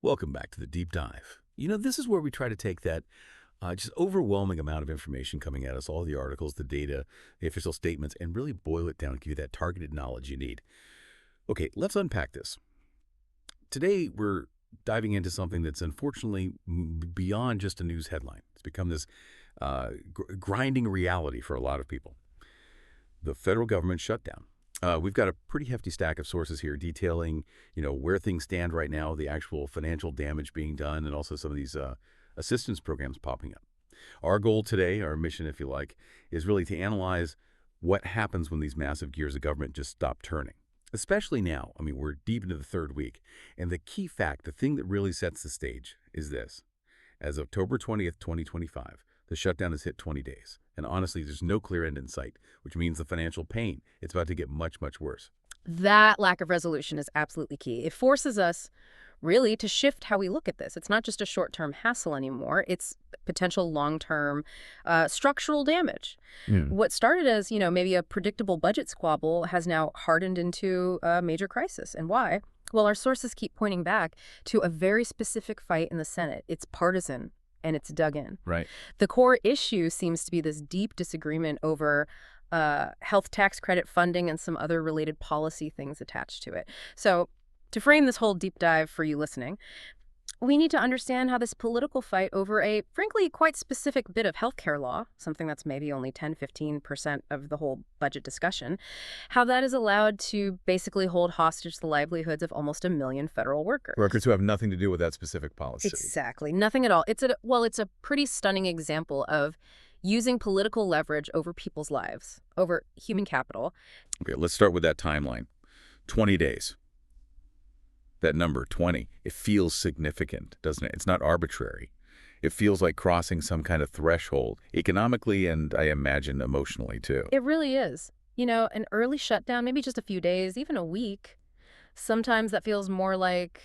Welcome back to the deep dive. This is where we try to take that just overwhelming amount of information coming at us, all the articles, the data, the official statements, and really boil it down and give you that targeted knowledge you need. Okay, let's unpack this. Today, we're diving into something that's unfortunately beyond just a news headline. It's become this grinding reality for a lot of people. The federal government shutdown. We've got a pretty hefty stack of sources here detailing, where things stand right now, the actual financial damage being done, and also some of these assistance programs popping up. Our goal today, our mission, if you like, is really to analyze what happens when these massive gears of government just stop turning. Especially now. I mean, we're deep into the third week. And the key fact, the thing that really sets the stage is this. As of October 20th, 2025, the shutdown has hit 20 days. And honestly, there's no clear end in sight, which means the financial pain, it's about to get much, much worse. That lack of resolution is absolutely key. It forces us really to shift how we look at this. It's not just a short-term hassle anymore. It's potential long-term structural damage. What started as, maybe a predictable budget squabble has now hardened into a major crisis. And why? Well, our sources keep pointing back to a very specific fight in the Senate. It's partisan, and it's dug in. Right. The core issue seems to be this deep disagreement over health tax credit funding and some other related policy things attached to it. So to frame this whole deep dive for you listening, we need to understand how this political fight over a, frankly, quite specific bit of healthcare law, something that's maybe only 10–15% of the whole budget discussion, how that is allowed to basically hold hostage the livelihoods of almost 1 million federal workers. Workers who have nothing to do with that specific policy. Exactly. Nothing at all. It's a pretty stunning example of using political leverage over people's lives, over human capital. Okay, let's start with that timeline. 20 days. That number, 20, it feels significant, doesn't it? It's not arbitrary. It feels like crossing some kind of threshold, economically and I imagine emotionally too. It really is. An early shutdown, maybe just a few days, even a week. Sometimes that feels more like,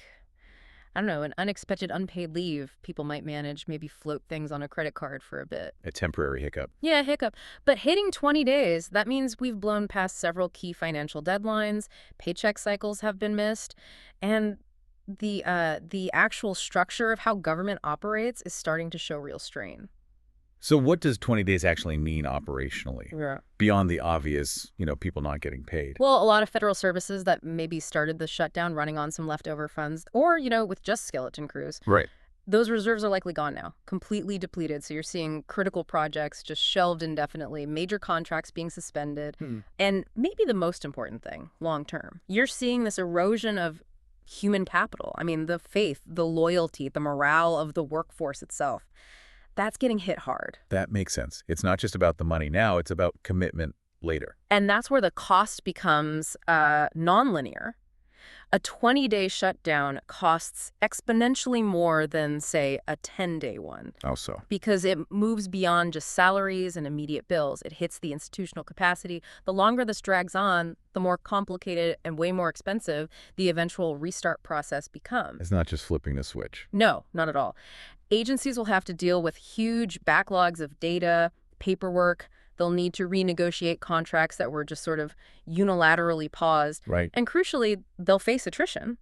I don't know, an unexpected unpaid leave. People might manage, maybe float things on a credit card for a bit. A temporary hiccup. Yeah, hiccup. But hitting 20 days, that means we've blown past several key financial deadlines, paycheck cycles have been missed, and the actual structure of how government operates is starting to show real strain. So what does 20 days actually mean operationally? Yeah. Beyond the obvious, people not getting paid? Well, a lot of federal services that maybe started the shutdown running on some leftover funds or, with just skeleton crews. Right. Those reserves are likely gone now, completely depleted. So you're seeing critical projects just shelved indefinitely, major contracts being suspended. And maybe the most important thing, long term, you're seeing this erosion of human capital. I mean, the faith, the loyalty, the morale of the workforce itself. That's getting hit hard. That makes sense. It's not just about the money now, it's about commitment later. And that's where the cost becomes nonlinear. A 20-day shutdown costs exponentially more than, say, a 10-day one. How so? Because it moves beyond just salaries and immediate bills. It hits the institutional capacity. The longer this drags on, the more complicated and way more expensive the eventual restart process becomes. It's not just flipping the switch. No, not at all. Agencies will have to deal with huge backlogs of data, paperwork. They'll need to renegotiate contracts that were just sort of unilaterally paused. Right. And crucially, they'll face attrition.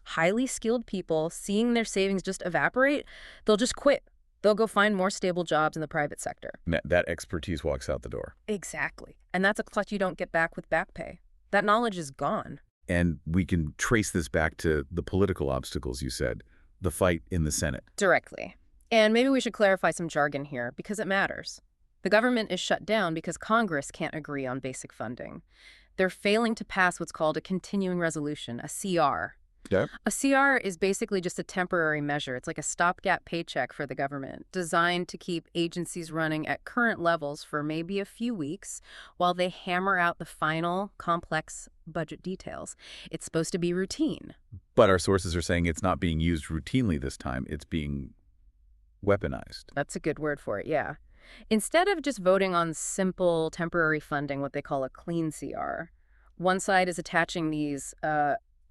Highly skilled people, seeing their savings just evaporate, they'll just quit. They'll go find more stable jobs in the private sector. That expertise walks out the door. Exactly. And that's a clutch you don't get back with back pay. That knowledge is gone. And we can trace this back to the political obstacles you said, the fight in the Senate. Directly. And maybe we should clarify some jargon here because it matters. The government is shut down because Congress can't agree on basic funding. They're failing to pass what's called a continuing resolution, a CR. Yeah. A CR is basically just a temporary measure. It's like a stopgap paycheck for the government, designed to keep agencies running at current levels for maybe a few weeks while they hammer out the final, complex budget details. It's supposed to be routine. But our sources are saying it's not being used routinely this time. It's being weaponized. That's a good word for it, yeah. Instead of just voting on simple temporary funding, what they call a clean CR, one side is attaching these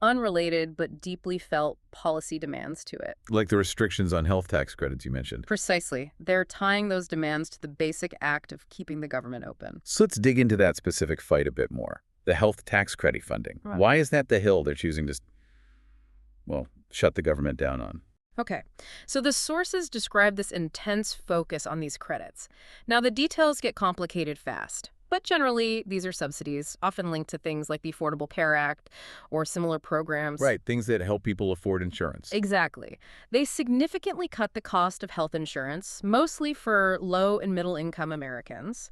unrelated but deeply felt policy demands to it. Like the restrictions on health tax credits you mentioned. Precisely. They're tying those demands to the basic act of keeping the government open. So let's dig into that specific fight a bit more. The health tax credit funding. Right. Why is that the hill they're choosing to, shut the government down on. Okay, so the sources describe this intense focus on these credits. Now, the details get complicated fast, but generally, these are subsidies, often linked to things like the Affordable Care Act or similar programs. Right, things that help people afford insurance. Exactly. They significantly cut the cost of health insurance, mostly for low and middle income Americans.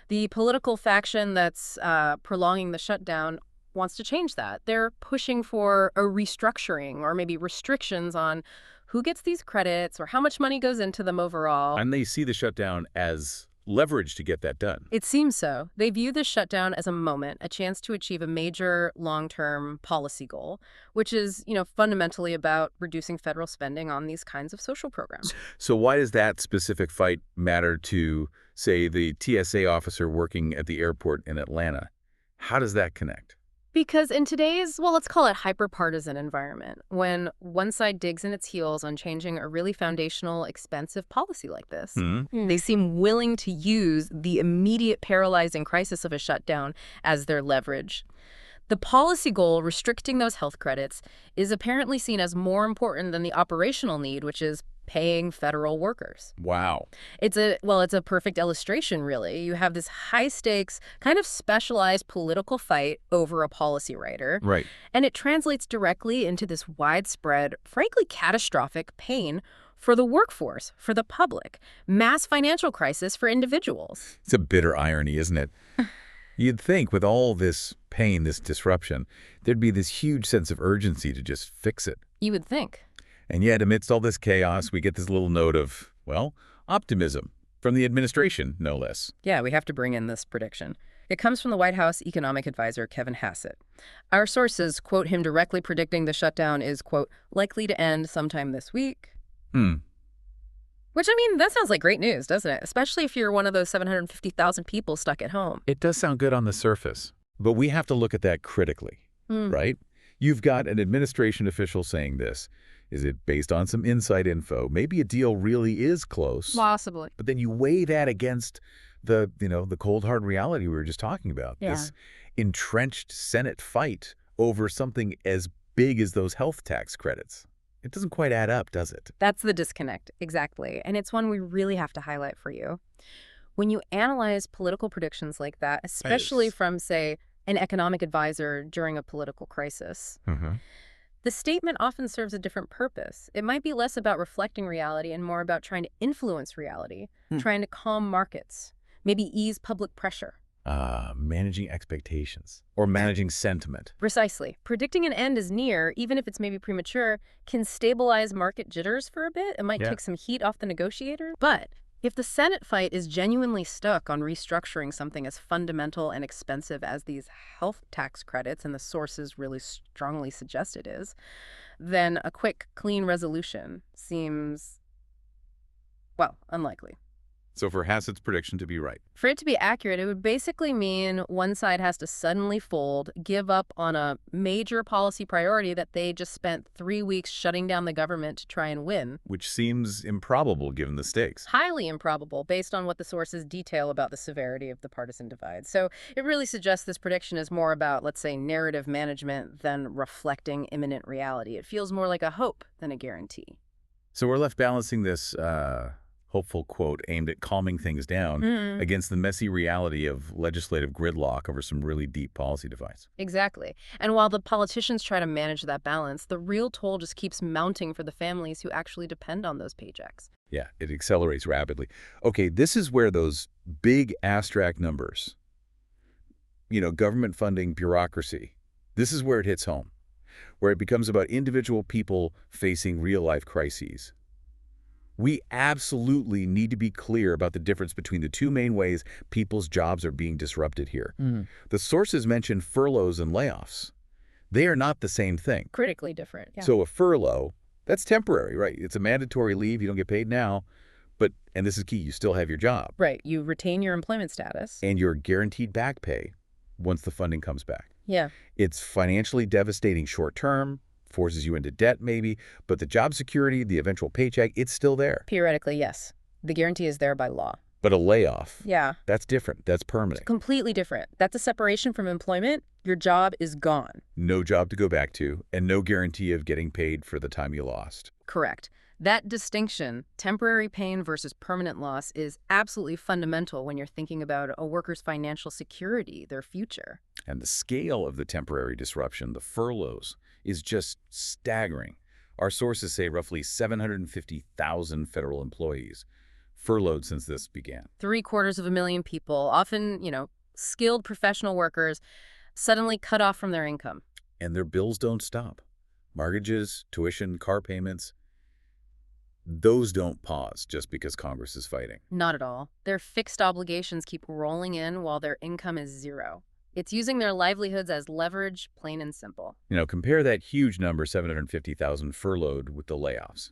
The political faction that's prolonging the shutdown wants to change that. They're pushing for a restructuring or maybe restrictions on who gets these credits or how much money goes into them overall. And they see the shutdown as leverage to get that done. It seems so. They view this shutdown as a moment, a chance to achieve a major long-term policy goal, which is, fundamentally about reducing federal spending on these kinds of social programs. So why does that specific fight matter to, say, the TSA officer working at the airport in Atlanta? How does that connect? Because in today's, well, let's call it hyper-partisan environment, when one side digs in its heels on changing a really foundational, expensive policy like this, they seem willing to use the immediate paralyzing crisis of a shutdown as their leverage. The policy goal, restricting those health credits, is apparently seen as more important than the operational need, which is paying federal workers. Wow. It's a perfect illustration, really. You have this high-stakes, kind of specialized political fight over a policy writer. Right. And it translates directly into this widespread, frankly catastrophic pain for the workforce, for the public, mass financial crisis for individuals. It's a bitter irony, isn't it? You'd think with all this pain, this disruption, there'd be this huge sense of urgency to just fix it. You would think. And yet, amidst all this chaos, we get this little note of, well, optimism from the administration, no less. Yeah, we have to bring in this prediction. It comes from the White House economic advisor, Kevin Hassett. Our sources quote him directly predicting the shutdown is, quote, likely to end sometime this week. Which, that sounds like great news, doesn't it? Especially if you're one of those 750,000 people stuck at home. It does sound good on the surface, but we have to look at that critically, right? You've got an administration official saying this. Is it based on some inside info? Maybe a deal really is close. Possibly. But then you weigh that against the cold, hard reality we were just talking about. Yeah. This entrenched Senate fight over something as big as those health tax credits. It doesn't quite add up, does it? That's the disconnect, exactly. And it's one we really have to highlight for you. When you analyze political predictions like that, especially from, say, an economic advisor during a political crisis, the statement often serves a different purpose. It might be less about reflecting reality and more about trying to influence reality, trying to calm markets, maybe ease public pressure. Managing expectations or managing sentiment. Precisely. Predicting an end is near, even if it's maybe premature, can stabilize market jitters for a bit. It might take some heat off the negotiator. But if the Senate fight is genuinely stuck on restructuring something as fundamental and expensive as these health tax credits, and the sources really strongly suggest it is, then a quick, clean resolution seems, well, unlikely. So for Hassett's prediction to be right. For it to be accurate, it would basically mean one side has to suddenly fold, give up on a major policy priority that they just spent 3 weeks shutting down the government to try and win. Which seems improbable given the stakes. Highly improbable based on what the sources detail about the severity of the partisan divide. So it really suggests this prediction is more about, let's say, narrative management than reflecting imminent reality. It feels more like a hope than a guarantee. So we're left balancing this hopeful quote aimed at calming things down against the messy reality of legislative gridlock over some really deep policy divides. Exactly. And while the politicians try to manage that balance, the real toll just keeps mounting for the families who actually depend on those paychecks. Yeah, it accelerates rapidly. Okay, this is where those big abstract numbers, government funding, bureaucracy, this is where it hits home, where it becomes about individual people facing real-life crises. We absolutely need to be clear about the difference between the two main ways people's jobs are being disrupted here. The sources mention furloughs and layoffs. They are not the same thing. Critically different. Yeah. So a furlough, that's temporary, right? It's a mandatory leave. You don't get paid now. But, and this is key, you still have your job. Right. You retain your employment status. And you're guaranteed back pay once the funding comes back. Yeah. It's financially devastating short term, forces you into debt maybe, but the job security, the eventual paycheck, it's still there. Theoretically, yes. The guarantee is there by law. But a layoff, Yeah. that's different. That's permanent. Completely different. That's a separation from employment. Your job is gone. No job to go back to, and no guarantee of getting paid for the time you lost. Correct. That distinction, temporary pain versus permanent loss, is absolutely fundamental when you're thinking about a worker's financial security, their future. And the scale of the temporary disruption, the furloughs, is just staggering. Our sources say roughly 750,000 federal employees furloughed since this began. 750,000 people, often, skilled professional workers, suddenly cut off from their income. And their bills don't stop. Mortgages, tuition, car payments, those don't pause just because Congress is fighting. Not at all. Their fixed obligations keep rolling in while their income is zero. It's using their livelihoods as leverage, plain and simple. Compare that huge number, 750,000 furloughed, with the layoffs.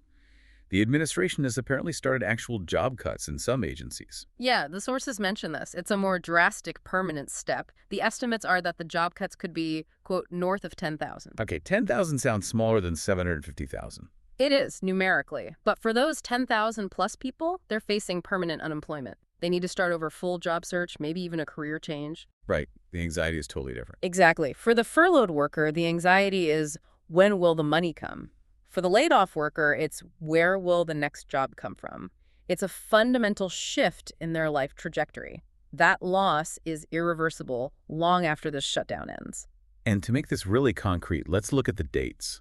The administration has apparently started actual job cuts in some agencies. Yeah, the sources mention this. It's a more drastic, permanent step. The estimates are that the job cuts could be, quote, north of 10,000. Okay, 10,000 sounds smaller than 750,000. It is, numerically. But for those 10,000 plus people, they're facing permanent unemployment. They need to start over full job search, maybe even a career change. Right. The anxiety is totally different. Exactly. For the furloughed worker, the anxiety is, when will the money come? For the laid-off worker, it's, where will the next job come from? It's a fundamental shift in their life trajectory. That loss is irreversible long after this shutdown ends. And to make this really concrete, let's look at the dates.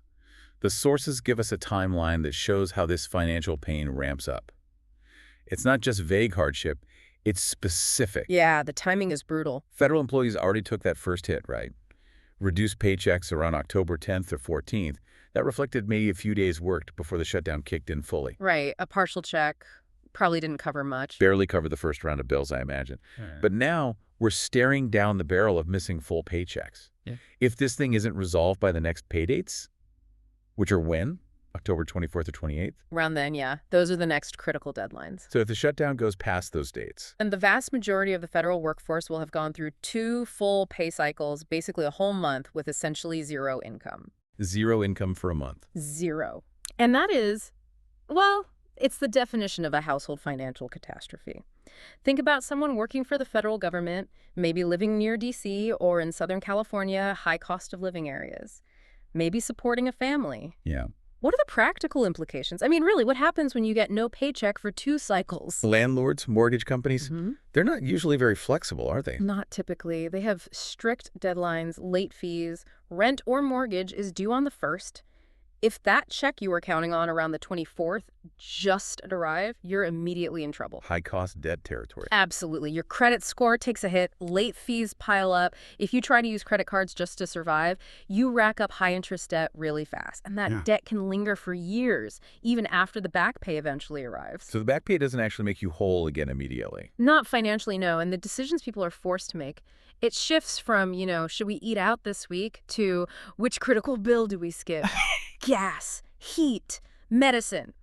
The sources give us a timeline that shows how this financial pain ramps up. It's not just vague hardship, it's specific. Yeah, the timing is brutal. Federal employees already took that first hit, right? Reduced paychecks around October 10th or 14th. That reflected maybe a few days worked before the shutdown kicked in fully. Right, a partial check probably didn't cover much. Barely covered the first round of bills, I imagine. But now we're staring down the barrel of missing full paychecks. Yeah. If this thing isn't resolved by the next pay dates, which are when? October 24th or 28th? Around then, yeah. Those are the next critical deadlines. So if the shutdown goes past those dates, And the vast majority of the federal workforce will have gone through 2 full pay cycles, basically a whole month, with essentially zero income. zero income for a month. Zero. And that is, well, it's the definition of a household financial catastrophe. Think about someone working for the federal government, maybe living near D.C. or in Southern California, high cost of living areas. Maybe supporting a family. Yeah. What are the practical implications? I mean, really, what happens when you get no paycheck for 2 cycles? Landlords, mortgage companies, they're not usually very flexible, are they? Not typically. They have strict deadlines, late fees. Rent or mortgage is due on the 1st. If that check you were counting on around the 24th just arrived, you're immediately in trouble. High-cost debt territory. Absolutely. Your credit score takes a hit, late fees pile up. If you try to use credit cards just to survive, you rack up high-interest debt really fast. And that debt can linger for years, even after the back pay eventually arrives. So the back pay doesn't actually make you whole again immediately. Not financially, no. And the decisions people are forced to make, it shifts from, should we eat out this week, to which critical bill do we skip? Gas, heat, medicine.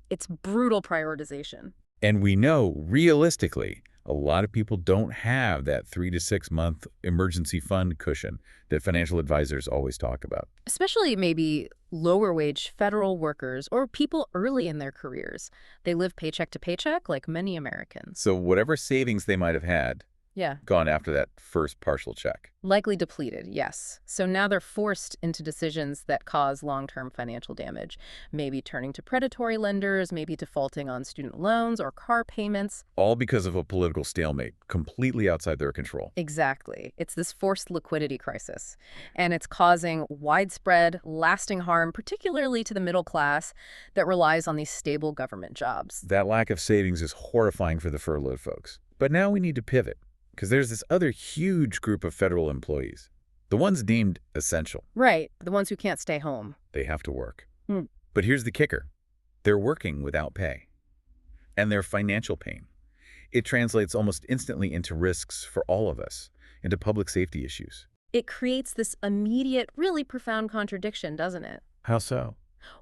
It's brutal prioritization. And we know, realistically, a lot of people don't have that 3 to 6 month emergency fund cushion that financial advisors always talk about. Especially maybe lower wage federal workers or people early in their careers. They live paycheck to paycheck like many Americans. So whatever savings they might have had, Yeah. gone after that first partial check. Likely depleted, yes. So now they're forced into decisions that cause long-term financial damage. Maybe turning to predatory lenders, maybe defaulting on student loans or car payments. All because of a political stalemate, completely outside their control. Exactly. It's this forced liquidity crisis. And it's causing widespread, lasting harm, particularly to the middle class that relies on these stable government jobs. That lack of savings is horrifying for the furloughed folks. But now we need to pivot, because there's this other huge group of federal employees, the ones deemed essential. Right. The ones who can't stay home. They have to work. Hmm. But here's the kicker. They're working without pay. And their financial pain. It translates almost instantly into risks for all of us, into public safety issues. It creates this immediate, really profound contradiction, doesn't it? How so?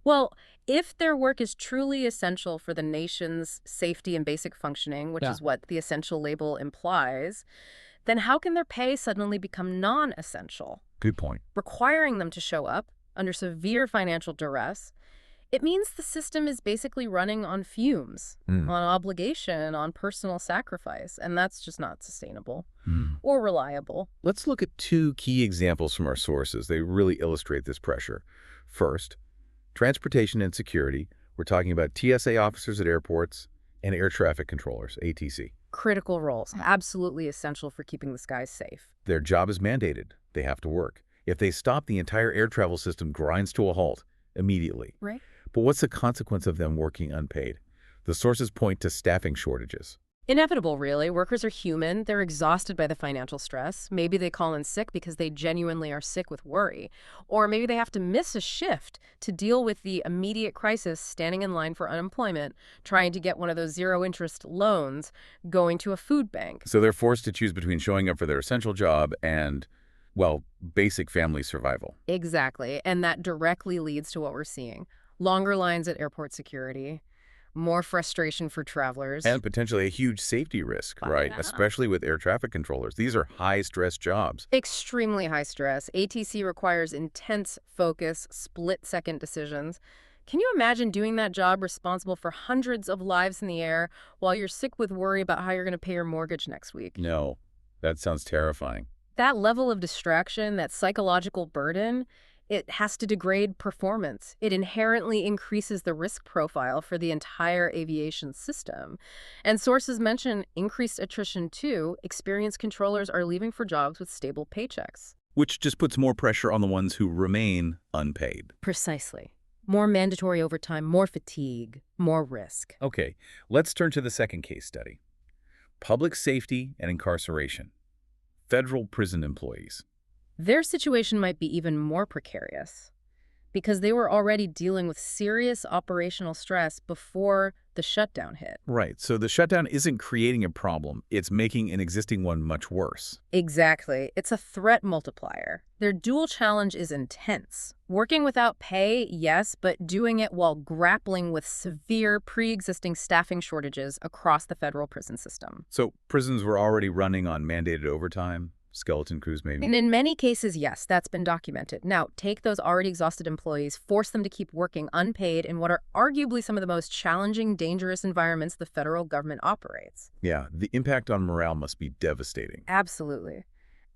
Well, if their work is truly essential for the nation's safety and basic functioning, which is what the essential label implies, then how can their pay suddenly become non-essential, Good point. requiring them to show up under severe financial duress? It means the system is basically running on fumes, Hmm. on obligation, on personal sacrifice, and that's just not sustainable Hmm. or reliable. Let's look at two key examples from our sources. They really illustrate this pressure. First, transportation and security. We're talking about TSA officers at airports and air traffic controllers, ATC. Critical roles, absolutely essential for keeping the skies safe. Their job is mandated. They have to work. If they stop, the entire air travel system grinds to a halt immediately. Right. But what's the consequence of them working unpaid? The sources point to staffing shortages. Inevitable, really. Workers are human. They're exhausted by the financial stress. Maybe they call in sick because they genuinely are sick with worry. Or maybe they have to miss a shift to deal with the immediate crisis, standing in line for unemployment, trying to get one of those zero-interest loans, going to a food bank. So they're forced to choose between showing up for their essential job and, well, basic family survival. Exactly. And that directly leads to what we're seeing. Longer lines at airport security, more frustration for travelers. And potentially a huge safety risk, right? Yeah. Especially with air traffic controllers. These are high-stress jobs. Extremely high stress. ATC requires intense focus, split-second decisions. Can you imagine doing that job responsible for hundreds of lives in the air while you're sick with worry about how you're going to pay your mortgage next week? No, that sounds terrifying. That level of distraction, that psychological burden, it has to degrade performance. It inherently increases the risk profile for the entire aviation system. And sources mention increased attrition too. Experienced controllers are leaving for jobs with stable paychecks. Which just puts more pressure on the ones who remain unpaid. Precisely. More mandatory overtime, more fatigue, more risk. Okay, let's turn to the second case study. Public safety and incarceration. Federal prison employees. Their situation might be even more precarious because they were already dealing with serious operational stress before the shutdown hit. Right, so the shutdown isn't creating a problem, it's making an existing one much worse. Exactly. It's a threat multiplier. Their dual challenge is intense. Working without pay, yes, but doing it while grappling with severe pre-existing staffing shortages across the federal prison system. So prisons were already running on mandated overtime, skeleton crews maybe? And in many cases, yes, that's been documented. Now, take those already exhausted employees, force them to keep working unpaid in what are arguably some of the most challenging, dangerous environments the federal government operates. Yeah, the impact on morale must be devastating. Absolutely.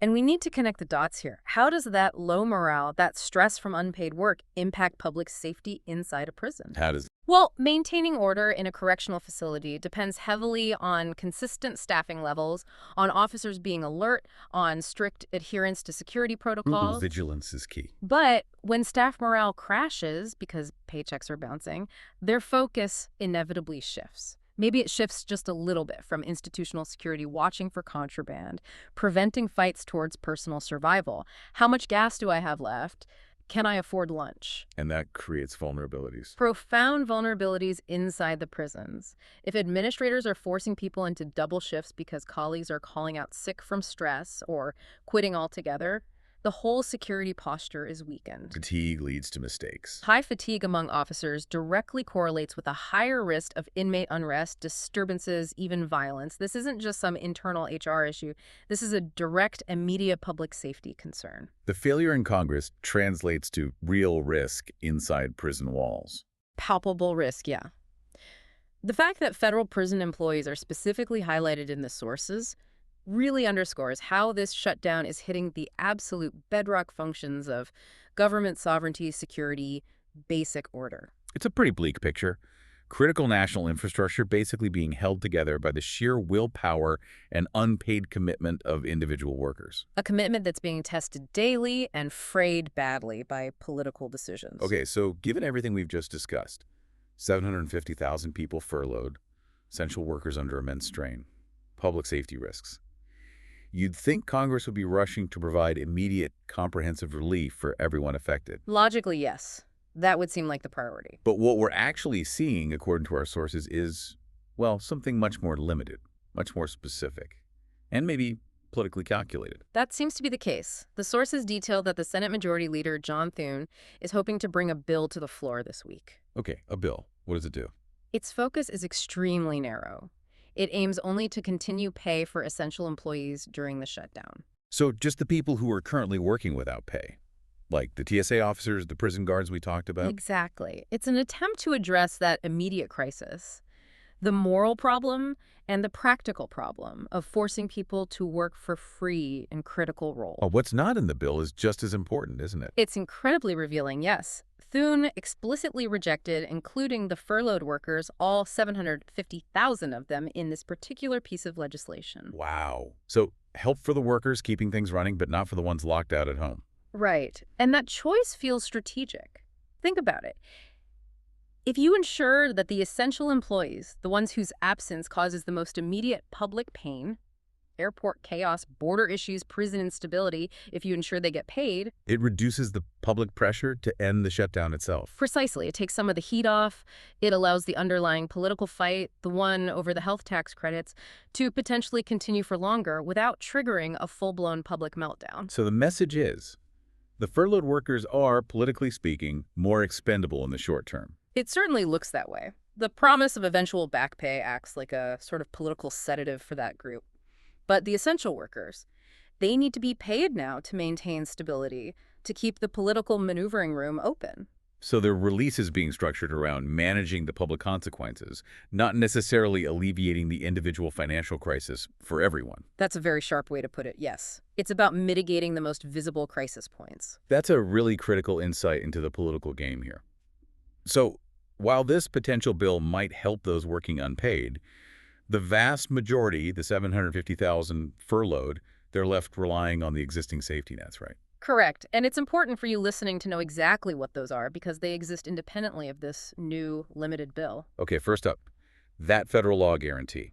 And we need to connect the dots here. How does that low morale, that stress from unpaid work, impact public safety inside a prison? How does... Well, maintaining order in a correctional facility depends heavily on consistent staffing levels, on officers being alert, on strict adherence to security protocols. Vigilance is key. But when staff morale crashes, because paychecks are bouncing, their focus inevitably shifts. Maybe it shifts just a little bit from institutional security watching for contraband, preventing fights towards personal survival. How much gas do I have left? Can I afford lunch? And that creates vulnerabilities. Profound vulnerabilities inside the prisons. If administrators are forcing people into double shifts because colleagues are calling out sick from stress or quitting altogether, the whole security posture is weakened. Fatigue leads to mistakes. High fatigue among officers directly correlates with a higher risk of inmate unrest, disturbances, even violence. This isn't just some internal HR issue. This is a direct, immediate public safety concern. The failure in Congress translates to real risk inside prison walls. Palpable risk, yeah. The fact that federal prison employees are specifically highlighted in the sources really underscores how this shutdown is hitting the absolute bedrock functions of government sovereignty, security, basic order. It's a pretty bleak picture. Critical national infrastructure basically being held together by the sheer willpower and unpaid commitment of individual workers. A commitment that's being tested daily and frayed badly by political decisions. Okay, so given everything we've just discussed, 750,000 people furloughed, essential workers under immense strain, public safety risks. You'd think Congress would be rushing to provide immediate, comprehensive relief for everyone affected. Logically, yes. That would seem like the priority. But what we're actually seeing, according to our sources, is, well, something much more limited, much more specific, and maybe politically calculated. That seems to be the case. The sources detail that the Senate Majority Leader, John Thune, is hoping to bring a bill to the floor this week. Okay, a bill. What does it do? Its focus is extremely narrow. It aims only to continue pay for essential employees during the shutdown. So just the people who are currently working without pay. like the TSA officers, the prison guards we talked about? Exactly. It's an attempt to address that immediate crisis, the moral problem and the practical problem of forcing people to work for free in critical roles. Oh, what's not in the bill is just as important, isn't it? It's incredibly revealing, yes. Thune explicitly rejected including the furloughed workers, all 750,000 of them, in this particular piece of legislation. Wow. So help for the workers keeping things running, but not for the ones locked out at home. Right. And that choice feels strategic. Think about it. If you ensure that the essential employees, the ones whose absence causes the most immediate public pain, airport chaos, border issues, prison instability, if you ensure they get paid. It reduces the public pressure to end the shutdown itself. Precisely. It takes some of the heat off. It allows the underlying political fight, the one over the health tax credits, to potentially continue for longer without triggering a full-blown public meltdown. So the message is, the furloughed workers are, politically speaking, more expendable in the short term. It certainly looks that way. The promise of eventual back pay acts like a sort of political sedative for that group. But the essential workers, they need to be paid now to maintain stability, to keep the political maneuvering room open. So their release is being structured around managing the public consequences, not necessarily alleviating the individual financial crisis for everyone. That's a very sharp way to put it, yes. It's about mitigating the most visible crisis points. That's a really critical insight into the political game here. So while this potential bill might help those working unpaid, the vast majority, the 750,000 furloughed, they're left relying on the existing safety nets, right? Correct. And it's important for you listening to know exactly what those are because they exist independently of this new limited bill. Okay, first up, that federal law guarantee.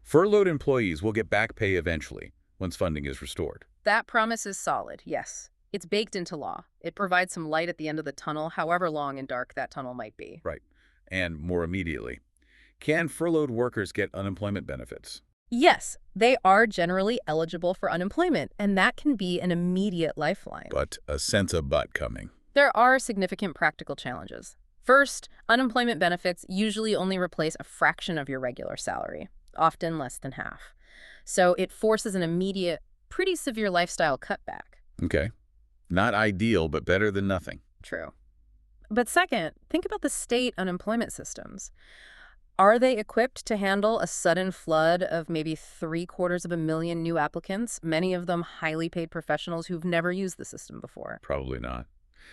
Furloughed employees will get back pay eventually once funding is restored. That promise is solid, yes. It's baked into law. It provides some light at the end of the tunnel, however long and dark that tunnel might be. Right. And more immediately, can furloughed workers get unemployment benefits? Yes, they are generally eligible for unemployment, and that can be an immediate lifeline. But a sense of but coming. There are significant practical challenges. First, unemployment benefits usually only replace a fraction of your regular salary, often less than half. So it forces an immediate, pretty severe lifestyle cutback. Okay. Not ideal, but better than nothing. True. But second, think about the state unemployment systems. Are they equipped to handle a sudden flood of maybe 750,000 new applicants, many of them highly paid professionals who've never used the system before? Probably not.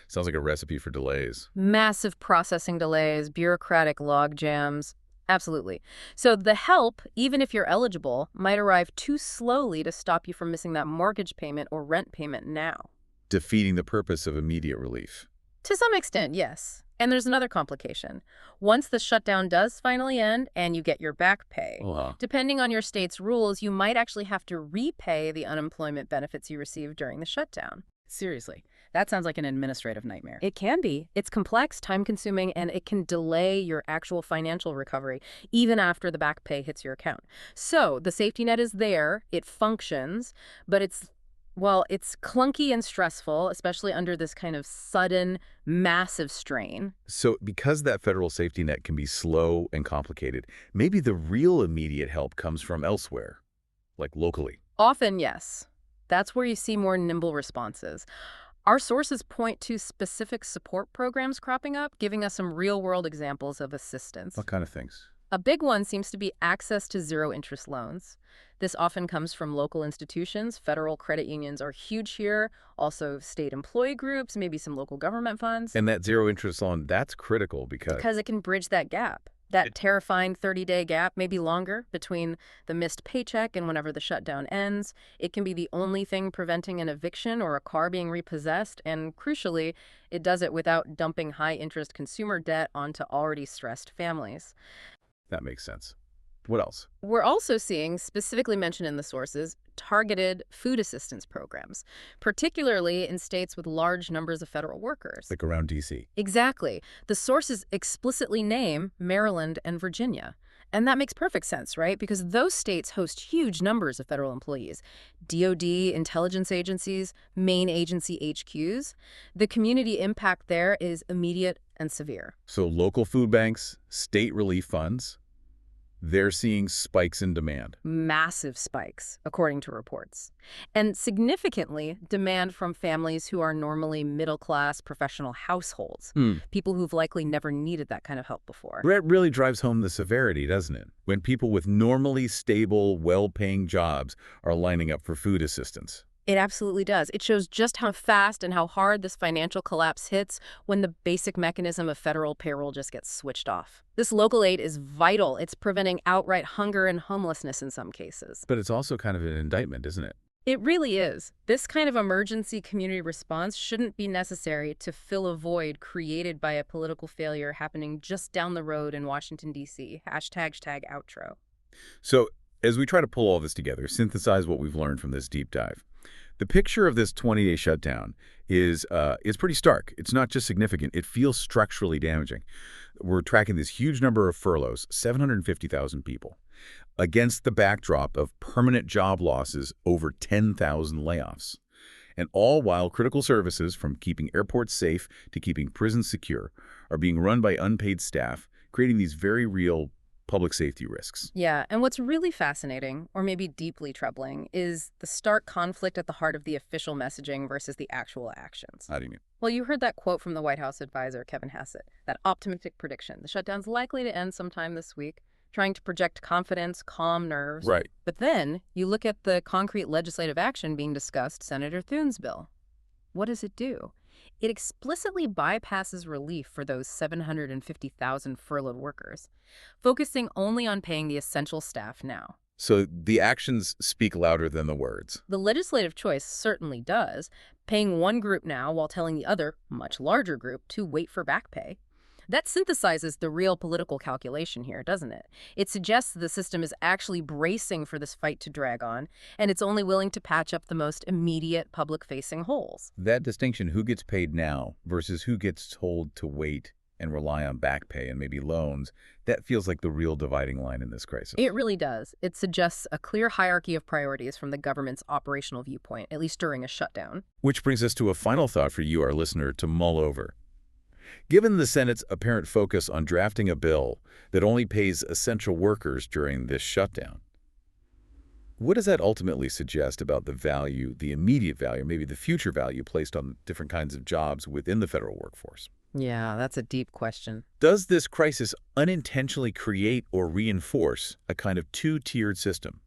Sounds like a recipe for delays. Massive processing delays, bureaucratic log jams. Absolutely. So the help, even if you're eligible, might arrive too slowly to stop you from missing that mortgage payment or rent payment now. Defeating the purpose of immediate relief. To some extent, yes. And there's another complication. Once the shutdown does finally end and you get your back pay, depending on your state's rules, you might actually have to repay the unemployment benefits you received during the shutdown. Seriously, that sounds like an administrative nightmare. It can be. It's complex, time-consuming, and it can delay your actual financial recovery even after the back pay hits your account. So the safety net is there, it functions, but it's clunky and stressful, especially under this kind of sudden, massive strain. So because that federal safety net can be slow and complicated, maybe the real immediate help comes from elsewhere, like locally. Often, yes. That's where you see more nimble responses. Our sources point to specific support programs cropping up, giving us some real-world examples of assistance. What kind of things? A big one seems to be access to zero-interest loans. This often comes from local institutions. Federal credit unions are huge here. Also, state employee groups, maybe some local government funds. And that zero-interest loan, that's critical because it can bridge that gap. That terrifying 30-day gap, maybe longer, between the missed paycheck and whenever the shutdown ends. It can be the only thing preventing an eviction or a car being repossessed, and crucially, it does it without dumping high-interest consumer debt onto already stressed families. That makes sense. What else? We're also seeing, specifically mentioned in the sources, targeted food assistance programs, particularly in states with large numbers of federal workers. Like around D.C. Exactly. The sources explicitly name Maryland and Virginia. And that makes perfect sense, right? Because those states host huge numbers of federal employees. DOD, intelligence agencies, main agency HQs. The community impact there is immediate and severe. So local food banks, state relief funds. They're seeing spikes in demand. Massive spikes, according to reports. And significantly, demand from families who are normally middle-class professional households, Hmm. people who've likely never needed that kind of help before. That really drives home the severity, doesn't it? When people with normally stable, well-paying jobs are lining up for food assistance. It absolutely does. It shows just how fast and how hard this financial collapse hits when the basic mechanism of federal payroll just gets switched off. This local aid is vital. It's preventing outright hunger and homelessness in some cases. But it's also kind of an indictment, isn't it? It really is. This kind of emergency community response shouldn't be necessary to fill a void created by a political failure happening just down the road in Washington, D.C. #outro. So, as we try to pull all this together, synthesize what we've learned from this deep dive, the picture of this 20-day shutdown is pretty stark. It's not just significant. It feels structurally damaging. We're tracking this huge number of furloughs, 750,000 people, against the backdrop of permanent job losses, over 10,000 layoffs. And all while critical services, from keeping airports safe to keeping prisons secure, are being run by unpaid staff, creating these very real public safety risks. Yeah, and what's really fascinating, or maybe deeply troubling, is the stark conflict at the heart of the official messaging versus the actual actions. How do you mean? Well, you heard that quote from the White House advisor, Kevin Hassett, that optimistic prediction. The shutdown's likely to end sometime this week, trying to project confidence, calm nerves. Right. But then you look at the concrete legislative action being discussed, Senator Thune's bill. What does it do? It explicitly bypasses relief for those 750,000 furloughed workers, focusing only on paying the essential staff now. So the actions speak louder than the words. The legislative choice certainly does, paying one group now while telling the other, much larger group, to wait for back pay. That synthesizes the real political calculation here, doesn't it? It suggests the system is actually bracing for this fight to drag on, and it's only willing to patch up the most immediate public-facing holes. That distinction, who gets paid now versus who gets told to wait and rely on back pay and maybe loans, that feels like the real dividing line in this crisis. It really does. It suggests a clear hierarchy of priorities from the government's operational viewpoint, at least during a shutdown. Which brings us to a final thought for you, our listener, to mull over. Given the Senate's apparent focus on drafting a bill that only pays essential workers during this shutdown, what does that ultimately suggest about the value, the immediate value, maybe the future value placed on different kinds of jobs within the federal workforce? Yeah, that's a deep question. Does this crisis unintentionally create or reinforce a kind of two-tiered system,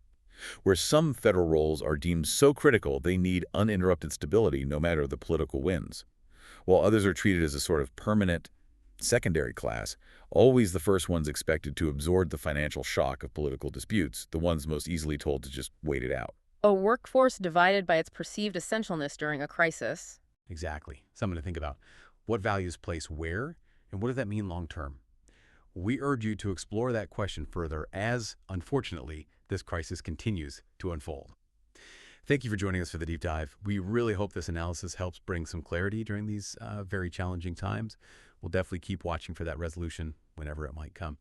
where some federal roles are deemed so critical they need uninterrupted stability no matter the political winds, while others are treated as a sort of permanent secondary class, always the first ones expected to absorb the financial shock of political disputes, the ones most easily told to just wait it out? A workforce divided by its perceived essentialness during a crisis. Exactly. Something to think about. What values place where, and what does that mean long term? We urge you to explore that question further as, unfortunately, this crisis continues to unfold. Thank you for joining us for the deep dive. We really hope this analysis helps bring some clarity during these very challenging times. We'll definitely keep watching for that resolution whenever it might come.